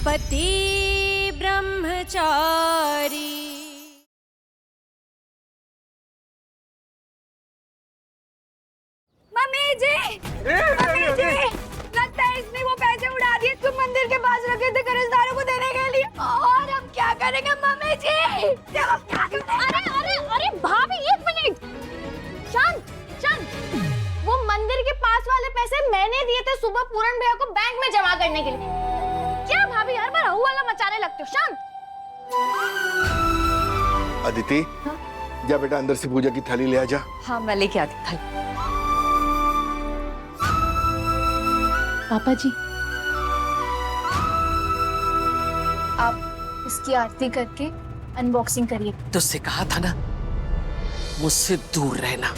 पति ब्रह्मचारी। मम्मी जी, मम्मी जी, लगता है इसने वो पैसे उड़ा दिए जो मंदिर के पास रखे थे कर्जदारों को देने के लिए। और हम क्या करेंगे मम्मी जी? हम क्या करेंगे? अरे अरे अरे भाभी, एक मिनट, शांत शांत। वो मंदिर के पास वाले पैसे मैंने दिए थे सुबह पूरन भैया को बैंक में जमा करने के लिए। क्या भाभी हर बार हवा मचाने लगते हो? शांत। अदिति, जा बेटा अंदर से पूजा की थाली ले आ जा। हाँ मैं लेके आती थाली। पापा जी, आप इसकी आरती करके अनबॉक्सिंग करिए। तुझसे कहा था ना मुझसे दूर रहना।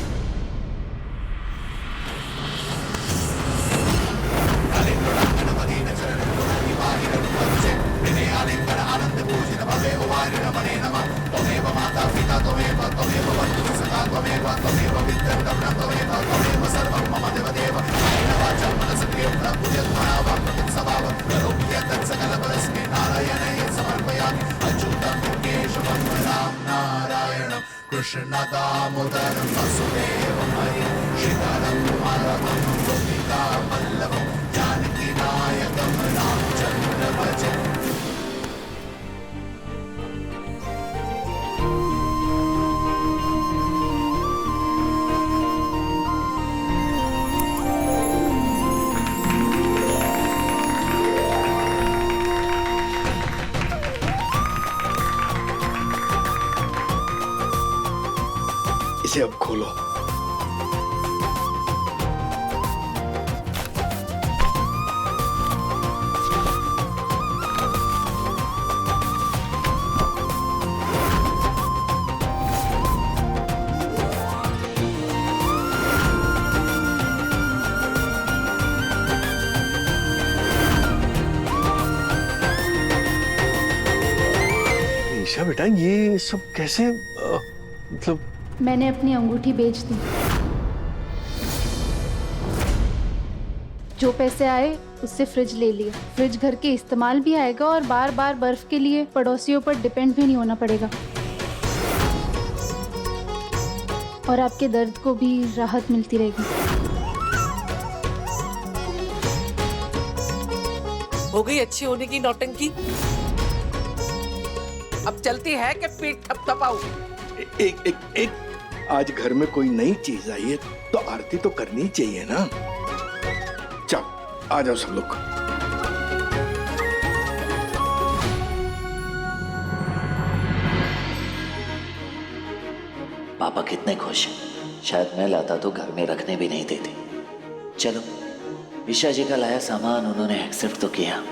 इसे अब खोलो। ईशा बेटा, ये सब कैसे मतलब? मैंने अपनी अंगूठी बेच दी। जो पैसे आए उससे फ्रिज ले लिया। फ्रिज घर के इस्तेमाल भी आएगा और बार बार बर्फ के लिए पड़ोसियों पर डिपेंड भी नहीं होना पड़ेगा। और आपके दर्द को भी राहत मिलती रहेगी। हो गई अच्छी होने की नौटंकी। अब चलती है कि पीठ थपथपाऊं? एक एक एक आज घर में कोई नई चीज आई है तो आरती तो करनी चाहिए ना। चल आ जाओ सब लोग। पापा कितने खुश हैं। शायद मैं लाता तो घर में रखने भी नहीं देते। चलो, ईशा जी का लाया सामान उन्होंने एक्सेप्ट तो किया।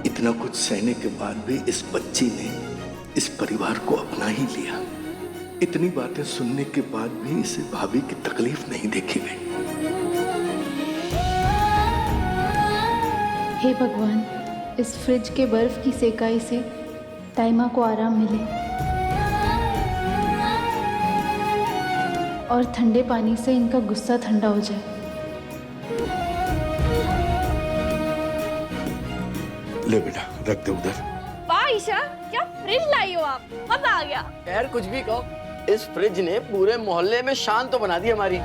इतना कुछ सहने के बाद भी इस बच्ची ने इस परिवार को अपना ही लिया। इतनी बातें सुनने के बाद भी इसे भाभी की तकलीफ नहीं देखी गई। हे भगवान, इस फ्रिज के बर्फ की सेकाई से ताइमा को आराम मिले और ठंडे पानी से इनका गुस्सा ठंडा हो जाए। ले बेटा, रख दे उधर। वाह ईशा, क्या फ्रिज लाई हो आप, मजा आ गया। यार कुछ भी कहो, इस फ्रिज ने पूरे मोहल्ले में शान तो बना दी हमारी।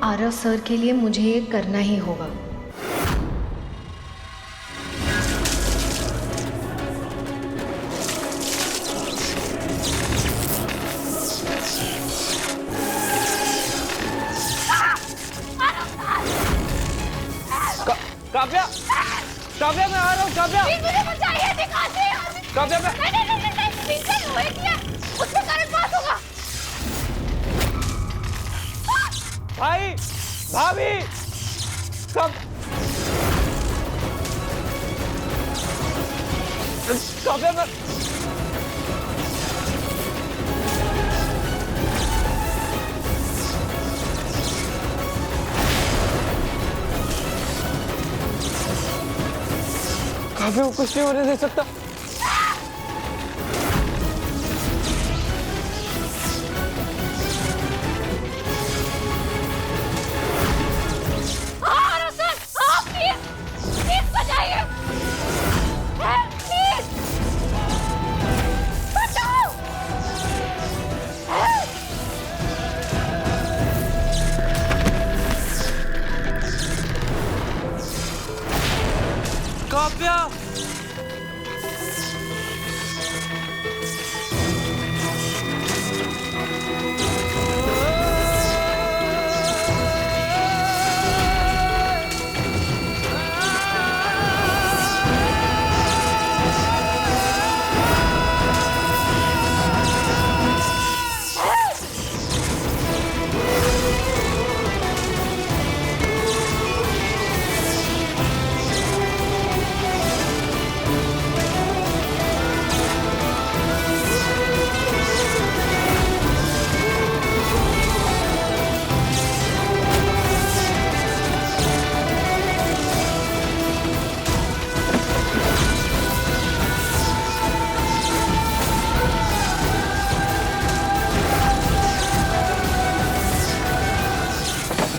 आरव सर के लिए मुझे ये करना ही होगा। काव्या, काव्या मैं आ रहा हूँ। काव्या मुझे बचाइए, दिखाते हैं। काव्या मैं उससे करंट पास होगा। भाई, भाभी, कब काव्या मैं काव्या को कुछ नहीं होने दे सकता। काव्या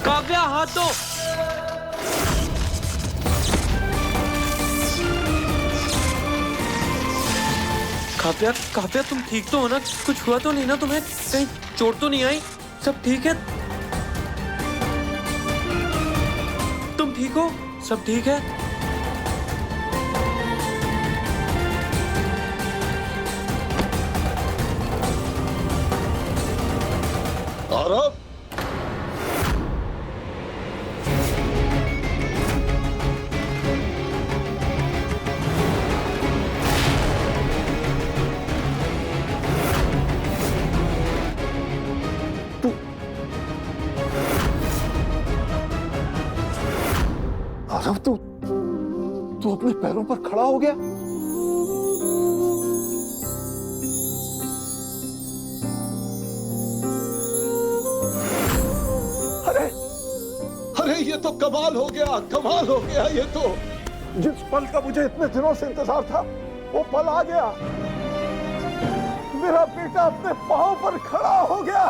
काव्या हाथ दो। काव्या काव्या तुम ठीक तो हो ना? कुछ हुआ तो नहीं ना तुम्हें? कहीं चोट तो नहीं आई? सब ठीक है? तुम ठीक हो? सब ठीक है? आरव, आरव, तू अपने पैरों पर खड़ा हो गया? अरे अरे, ये तो कमाल हो गया, कमाल हो गया। ये तो जिस पल का मुझे इतने दिनों से इंतजार था, वो पल आ गया। मेरा बेटा अपने पांव पर खड़ा हो गया।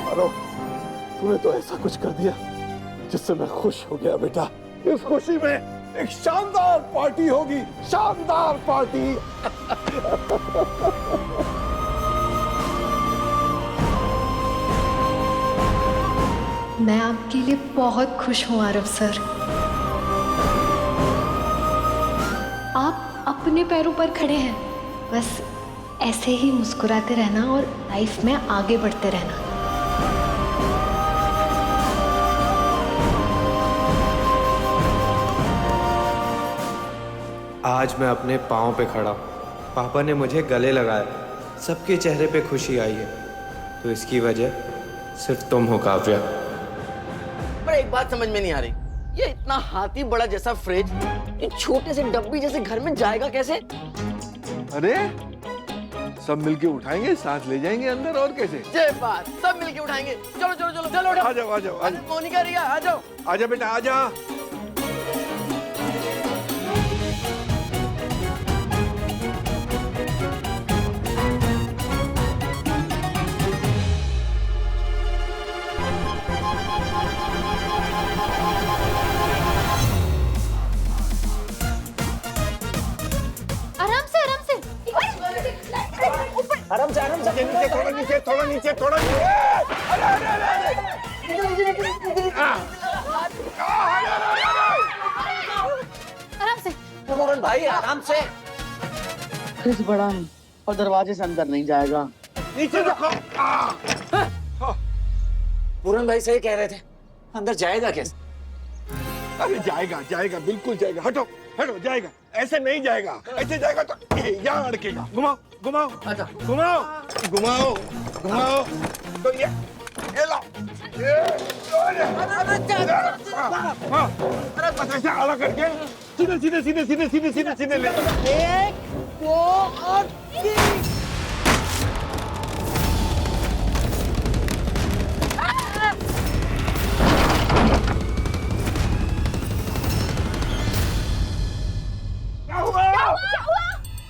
अरे, तूने तो ऐसा कुछ कर दिया जिससे मैं खुश हो गया बेटा। इस खुशी में एक शानदार पार्टी होगी, शानदार पार्टी। मैं आपके लिए बहुत खुश हूँ आरव सर। आप अपने पैरों पर खड़े हैं। बस ऐसे ही मुस्कुराते रहना और लाइफ में आगे बढ़ते रहना। आज मैं अपने पाँव पे खड़ा हूँ। पापा ने मुझे गले लगाया, सबके चेहरे पे खुशी आई है, तो इसकी वजह सिर्फ तुम हो काव्या। पर एक बात समझ में नहीं आ रही, ये इतना हाथी बड़ा जैसा फ्रिज एक छोटे से डब्बी जैसे घर में जाएगा कैसे? अरे, सब मिलके उठाएंगे, साथ ले जाएंगे अंदर, और कैसे? जय बात, सब मिलके उठाएंगे। चलो चलो चलो चलो उठो। आ जाओ आ जाओ आ जाओ। मोनिका, रिया, आ जाओ। आजा बेटा आजा। आराम से आराम से। आराम से नीचे, थोड़ा नीचे, थोड़ा नीचे, थोड़ा नीचे। आराम से। मोहन भाई आराम से। फ्रिज बड़ा है और दरवाजे से अंदर नहीं जाएगा। नीचे रखो। पूरन भाई सही कह रहे थे, अंदर जाएगा कैसे? अरे जाएगा जाएगा, बिल्कुल जाएगा। हटो हटो, जाएगा। ऐसे नहीं जाएगा, ऐसे जाएगा तो यहाँ अड़केगा। घुमाओ घुमाओ, अच्छा घुमाओ घुमाओ घुमाओ, तो ये लो, हाँ, बस ऐसे आला करके सीधे सीधे सीधे सीधे सीधे सीधे सीधे ले। 1 2 और 3।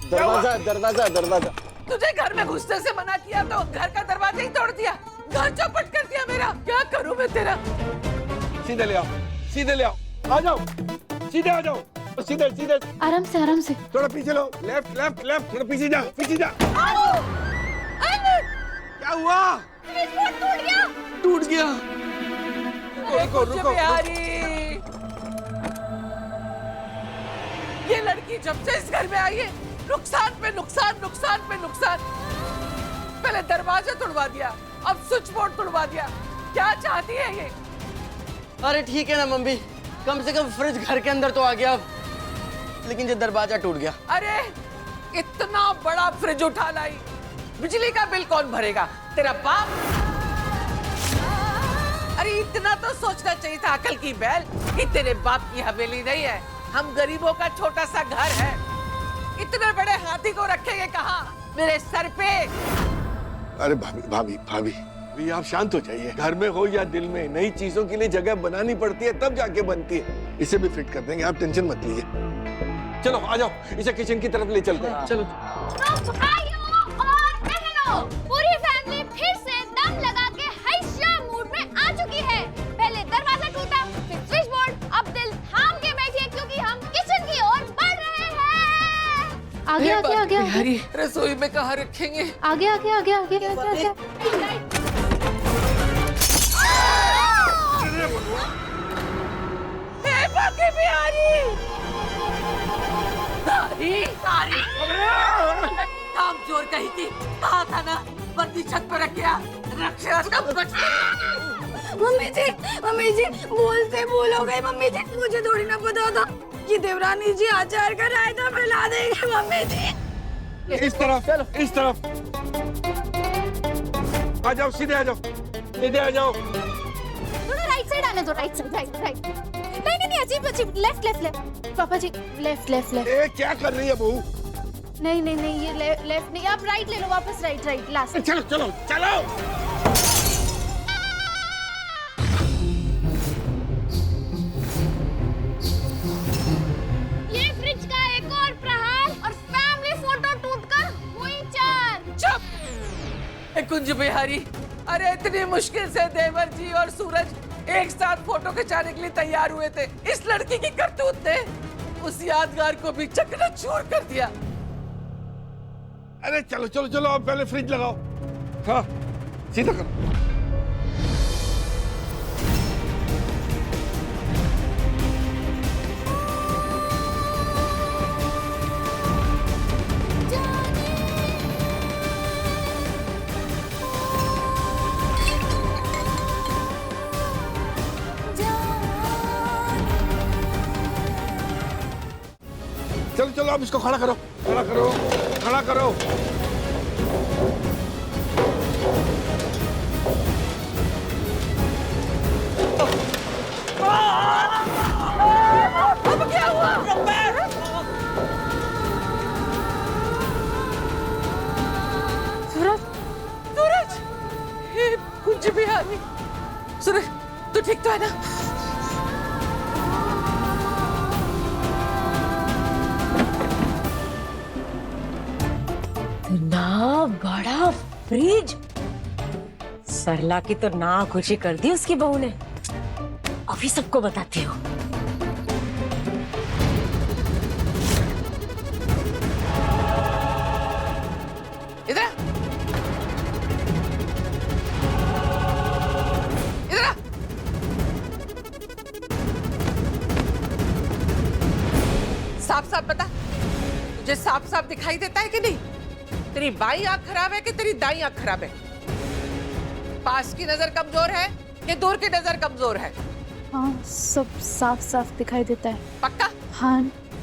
दरवाजा दरवाजा दरवाजा। तुझे घर में घुसने से मना किया तो घर का दरवाजा ही तोड़ दिया, घर चौपट कर दिया मेरा। क्या करूं मैं तेरा? सीधे ले आओ, सीधे ले आओ, आ जाओ, सीधे आ जाओ, सीधे सीधे। आराम से आराम से। थोड़ा पीछे लो, लेफ्ट लेफ्ट लेफ्ट, थोड़ा पीछे जा, पीछे जा। क्या हुआ? टूट गया। रुको रुको। बिहारी, ये लड़की जब से इस घर में आई है नुकसान पे नुकसान, नुकसान पे नुकसान। पहले दरवाजा तोड़वा दिया, अब स्विच बोर्ड तोड़वा दिया। क्या चाहती है ये? अरे ठीक है ना मम्मी, कम से कम फ्रिज घर के अंदर तो आ गया अब, लेकिन ये दरवाजा टूट गया। अरे इतना बड़ा फ्रिज उठा लाई, बिजली का बिल कौन भरेगा? तेरा बाप। अरे इतना तो सोचना चाहिए था अकल की बैल कि तेरे बाप की हवेली नहीं है, हम गरीबों का छोटा सा घर है। इतने बड़े हाथी को रखेंगे कहाँ? मेरे सर पे। अरे भाभी भाभी भाभी, भी आप शांत हो जाइए। घर में हो या दिल में, नई चीजों के लिए जगह बनानी पड़ती है, तब जाके बनती है। इसे भी फिट कर देंगे, आप टेंशन मत लीजिए। चलो आ जाओ, इसे किचन की तरफ ले चलते हैं। चलो पूरी फैमिली फिर से दम लगा के हैशा मूड में आ चुकी है। पहले दरवाजा टूटा, फिर स्विच बोर्ड, अब दिल थाम के बैठिए क्योंकि हम किचन की ओर बढ़ रहे हैं। आगे आगे आगे आगे बिहारी, रसोई में कहाँ रखेंगे? आगे आगे आगे आगे आगे आगे। बिहारी, तारी, तारी। काम चोर कही थी, कहा था ना, बत्ती छत पर रख गया, रक्षा तब बच गई। मम्मी जी भूल से भूल हो गई। मम्मी जी मुझे थोड़ी ना पता था कि देवरानी जी अचार का रायता फैला देंगे। मम्मी जी इस तरफ, चलो इस तरफ आ जाओ, सीधे आ जाओ, सीधे आ जाओ। थोड़ा राइट साइड आने दो, राइट साइड, राइट राइट। नहीं नहीं अजीब अजीब, लेफ्ट लेफ्ट लेफ्ट। पापा जी लेफ्ट लेफ्ट लेफ्ट। ए क्या कर रही है बहू? नहीं नहीं नहीं, ये लेफ्ट नहीं, आप राइट ले लो, वापस राइट राइट लास्ट। चलो चलो चलो। ये फ्रिज का एक और प्रहार और फैमिली फोटो टूटकर हुई चार। चुप! कुंज बिहारी, अरे इतनी मुश्किल से देवर जी और सूरज एक साथ फोटो खिंचाने के लिए तैयार हुए थे। इस लड़की की करतूत ने उस यादगार को भी चकनाचूर कर दिया। अरे चलो चलो चलो, अब पहले फ्रिज लगाओ। हाँ सीधा करो। चलो चलो, अब इसको खड़ा करो, खड़ा करो, खड़ा करो। अब क्या हुआ? सूरज, सूरज, हे कुंज बिहारी, सूरज, तू ठीक तो है ना? इतना बड़ा फ्रिज, सरला की तो नाक ऊंची कर दी उसकी बहू ने। अभी सबको बताती हूँ। इधर, इधर। साफ साफ बता, तुझे साफ साफ दिखाई देता है कि नहीं? तेरी बाई आंख खराब है कि तेरी दाई आंख खराब है? पास की नजर कमजोर है कि दूर की नजर कमजोर है? हाँ सब साफ साफ दिखाई देता है। पक्का? हाँ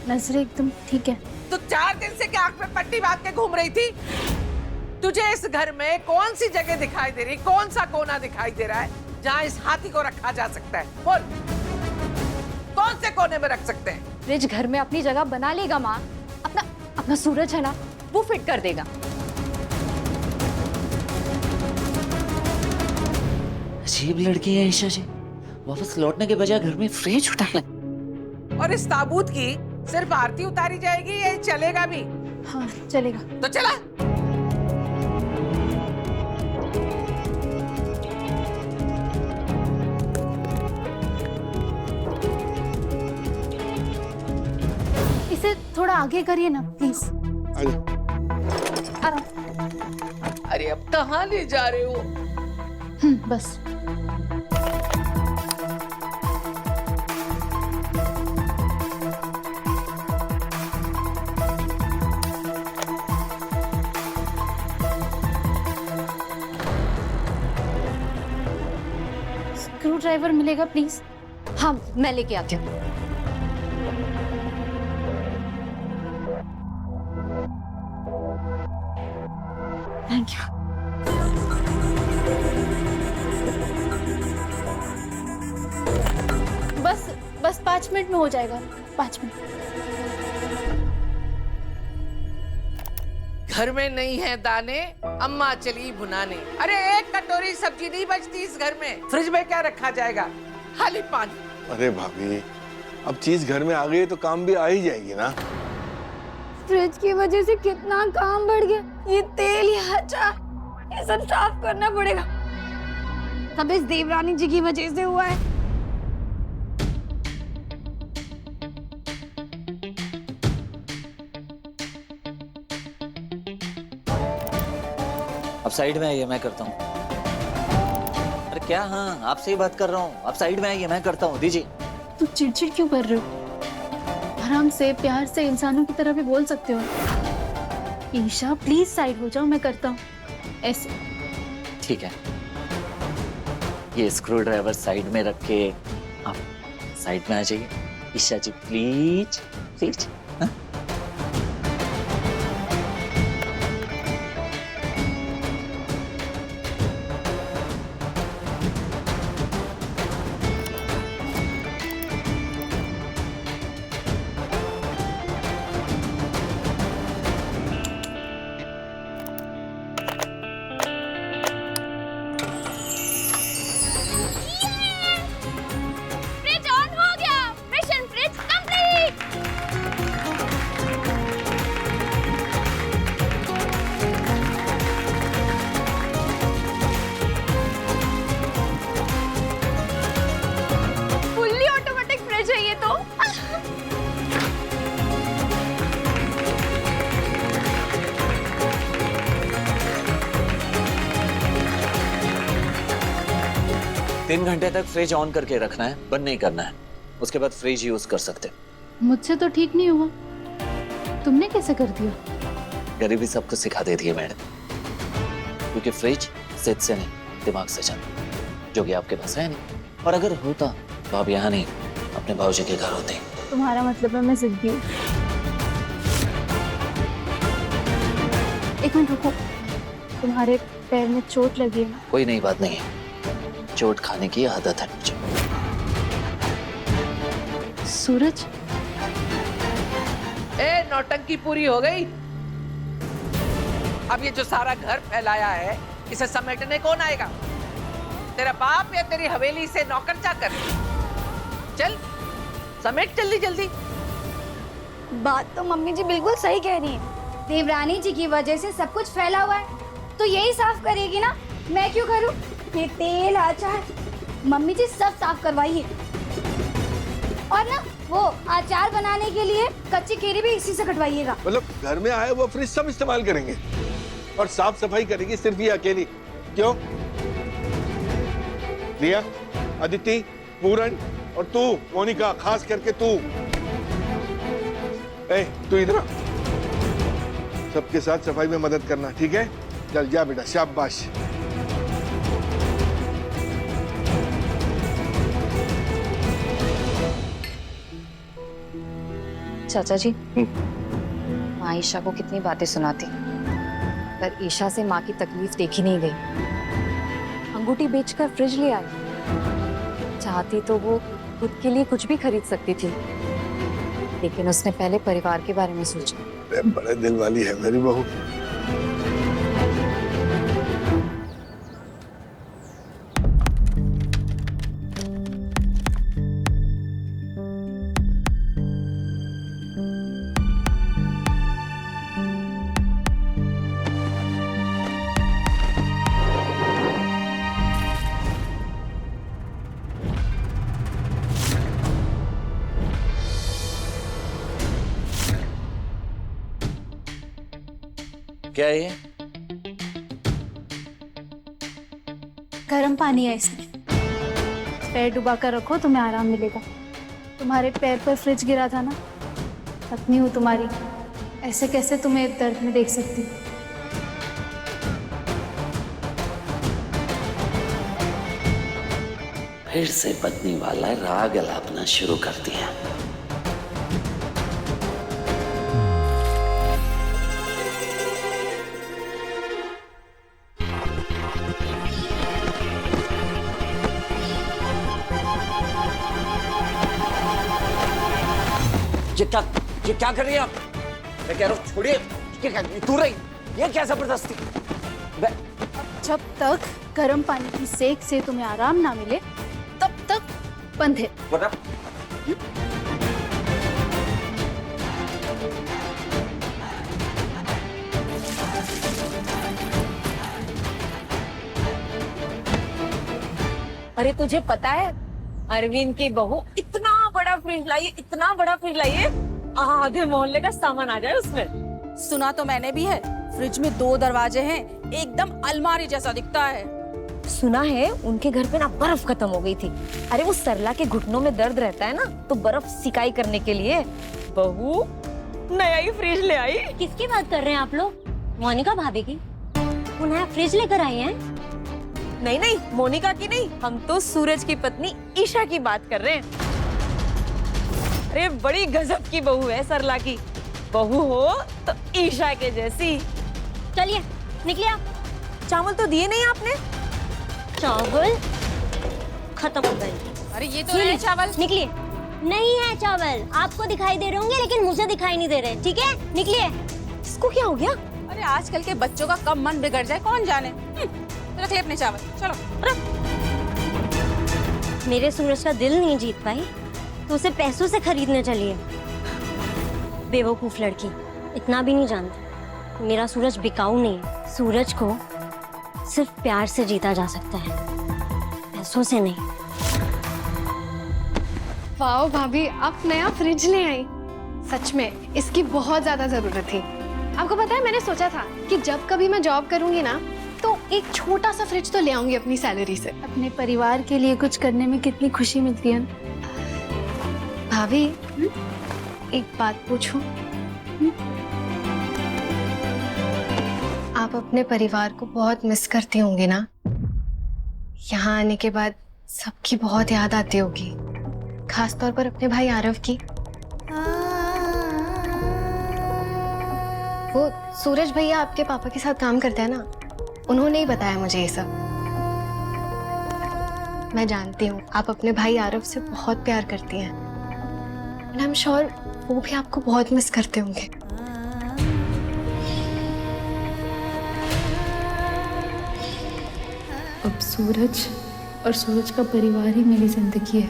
नजरें एकदम ठीक है। तू 4 दिन से क्या आंख में पट्टी बांध के घूम रही थी? तुझे इस घर में कौन सी जगह दिखाई दे रही, कौन सा कोना दिखाई दे रहा है जहाँ इस हाथी को रखा जा सकता है? बोल, कौन से कोने में रख सकते हैं? फ्रिज घर में अपनी जगह बना लेगा माँ। अपना सूरज है ना, वो फिट कर देगा। अजीब लड़की है ईशा जी, वापस लौटने के बजाय घर में फ्रिज उठा ले। और इस ताबूत की सिर्फ आरती उतारी जाएगी, ये चलेगा भी? हाँ चलेगा। तो चला। इसे थोड़ा आगे करिए ना प्लीज। अरे अब कहाँ ले जा रहे हो? बस। स्क्रू ड्राइवर मिलेगा प्लीज? हाँ मैं लेके आती हूँ। Thank you. बस 5 मिनट में हो जाएगा। 5 मिनट। घर में नहीं है दाने, अम्मा चली भुनाने। अरे एक कटोरी सब्जी नहीं बचती इस घर में। फ्रिज में क्या रखा जाएगा? खाली पानी। अरे भाभी, अब चीज घर में आ गई तो काम भी आ ही जाएगी ना। फ्रिज की वजह से कितना काम बढ़ गया। ये तेल, ये अचार, ये सब साफ करना पड़ेगा। सब इस देवरानी जी की वजह से हुआ है। अब साइड में आइए, मैं करता हूँ। अरे क्या, हाँ आपसे ही बात कर रहा हूँ। आप साइड में आइए, मैं करता हूँ। दीजिए। तू चिड़चिड़ क्यों कर रहे हो? आराम से, प्यार से, इंसानों की तरह भी बोल सकते हो। ईशा प्लीज साइड हो जाओ, मैं करता हूँ। ऐसे ठीक है, ये स्क्रू ड्राइवर साइड में रख के आप साइड में आ जाइए। ईशा जी प्लीज प्लीज। फ्रिज ऑन हो गया। Mission fridge complete. Fully automatic fridge है ये तो। तीन घंटे तक फ्रिज ऑन करके रखना है, बंद नहीं करना है। उसके बाद फ्रिज यूज कर सकते। मुझसे तो ठीक नहीं हुआ, तुमने कैसे कर दिया? गरीबी सबको सिखा देती है मैडम, क्योंकि फ्रिज जिद से नहीं, दिमाग से चलता, जो कि आपके पास है नहीं। और अगर होता तो आप यहाँ नहीं, अपने भाऊजी के घर होते। तुम्हारा मतलब है मैं जिद्दी हूँ। एक मिनट रुको, तुम्हारे पैर में चोट लगी है। कोई नई बात नहीं है, चोट खाने की आदत है मुझे। सूरज, ए नौटंकी पूरी हो गई। अब ये जो सारा घर फैलाया है, इसे समेटने कौन आएगा? तेरा बाप या तेरी हवेली से नौकर चाकर? चल समेट जल्दी जल्दी। बात तो मम्मी जी बिल्कुल सही कह रही है। देवरानी जी की वजह से सब कुछ फैला हुआ है, तो यही साफ करेगी ना, मैं क्यों करूं? ये तेल, अचार, मम्मी जी सब साफ करवाइए। और ना वो अचार बनाने के लिए कच्ची केरी भी इसी से कटवाइएगा। मतलब घर में आए वो फ्रिज सब इस्तेमाल करेंगे और साफ सफाई करेगी सिर्फ ये अकेली? क्यों? रिया, अदिति, पूरन और तू मोनिका, खास करके तू। तू इधर आ, सबके साथ सफाई में मदद करना, ठीक है? चल जा बेटा, शाबाश। चाचा जी, माँ ईशा को कितनी बातें सुनाती, पर ईशा से माँ की तकलीफ देखी नहीं गई। अंगूठी बेचकर फ्रिज ले आई। चाहती तो वो खुद के लिए कुछ भी खरीद सकती थी, लेकिन उसने पहले परिवार के बारे में सोचा। बड़े दिल वाली है मेरी बहू। क्या है ये? गर्म पानी है इसमें, पैर डुबा कर रखो, तुम्हें आराम मिलेगा। तुम्हारे पैर पर फ्रिज गिरा था ना, पत्नी हूँ तुम्हारी, ऐसे कैसे तुम्हें दर्द में देख सकती। फिर से पत्नी वाला राग अलापना शुरू कर दिया। ये क्या कर रही है आप? मैं कह रहा हूँ छोड़िए। तू रही, ये क्या जबरदस्ती? जब तक गर्म पानी की सेक से तुम्हें आराम ना मिले तब तक बंद है। अरे तुझे पता है अरविंद की बहू इतना बड़ा फ्रिज लाई है, इतना बड़ा फ्रिज लाई है, आधे मोहल्ले का सामान आ जाए उसमें। सुना तो मैंने भी है, फ्रिज में 2 दरवाजे हैं, एकदम अलमारी जैसा दिखता है। सुना है उनके घर पे ना बर्फ खत्म हो गई थी। अरे वो सरला के घुटनों में दर्द रहता है ना, तो बर्फ सिकाई करने के लिए बहू नया ही फ्रिज ले आई। किसकी बात कर रहे हैं आप लोग? मोनिका भाभी की? वो नया फ्रिज लेकर आई हैं? नहीं नहीं, मोनिका की नहीं, हम तो सूरज की पत्नी ईशा की बात कर रहे हैं। अरे बड़ी गजब की बहू है सरला की। बहू हो तो ईशा के जैसी। चलिए निकलिए आप। चावल तो दिए नहीं आपने। चावल खत्म हो गए। अरे ये तो है चावल। निकलिए। नहीं है चावल, आपको दिखाई दे रहे होंगे लेकिन मुझे दिखाई नहीं दे रहे। ठीक है निकलिए। इसको क्या हो गया? अरे आजकल के बच्चों का कब मन बिगड़ जाए कौन जाने। रख ले अपने चावल, चलो। मेरे सूरज का दिल नहीं जीत पाई तो उसे पैसों से खरीदने चलिए। बेवकूफ लड़की, इतना भी नहीं जानती मेरा सूरज बिकाऊ नहीं है। सूरज को सिर्फ प्यार से जीता जा सकता है, पैसों से नहीं। वाओ भाभी, आप नया फ्रिज ले आई। सच में इसकी बहुत ज्यादा जरूरत थी। आपको पता है मैंने सोचा था कि जब कभी मैं जॉब करूंगी ना तो एक छोटा सा फ्रिज तो ले आऊंगी अपनी सैलरी से। अपने परिवार के लिए कुछ करने में कितनी खुशी मिलती है। भाभी एक बात पूछूं? आप अपने परिवार को बहुत मिस करती होंगी ना? यहाँ आने के बाद सबकी बहुत याद आती होगी, खास तौर पर अपने भाई आरव की। वो सूरज भैया आपके पापा के साथ काम करते हैं ना, उन्होंने ही बताया मुझे ये सब। मैं जानती हूँ आप अपने भाई आरव से बहुत प्यार करती हैं। आई एम श्योर वो भी आपको बहुत मिस करते होंगे। अब सूरज और सूरज का परिवार ही मेरी जिंदगी है।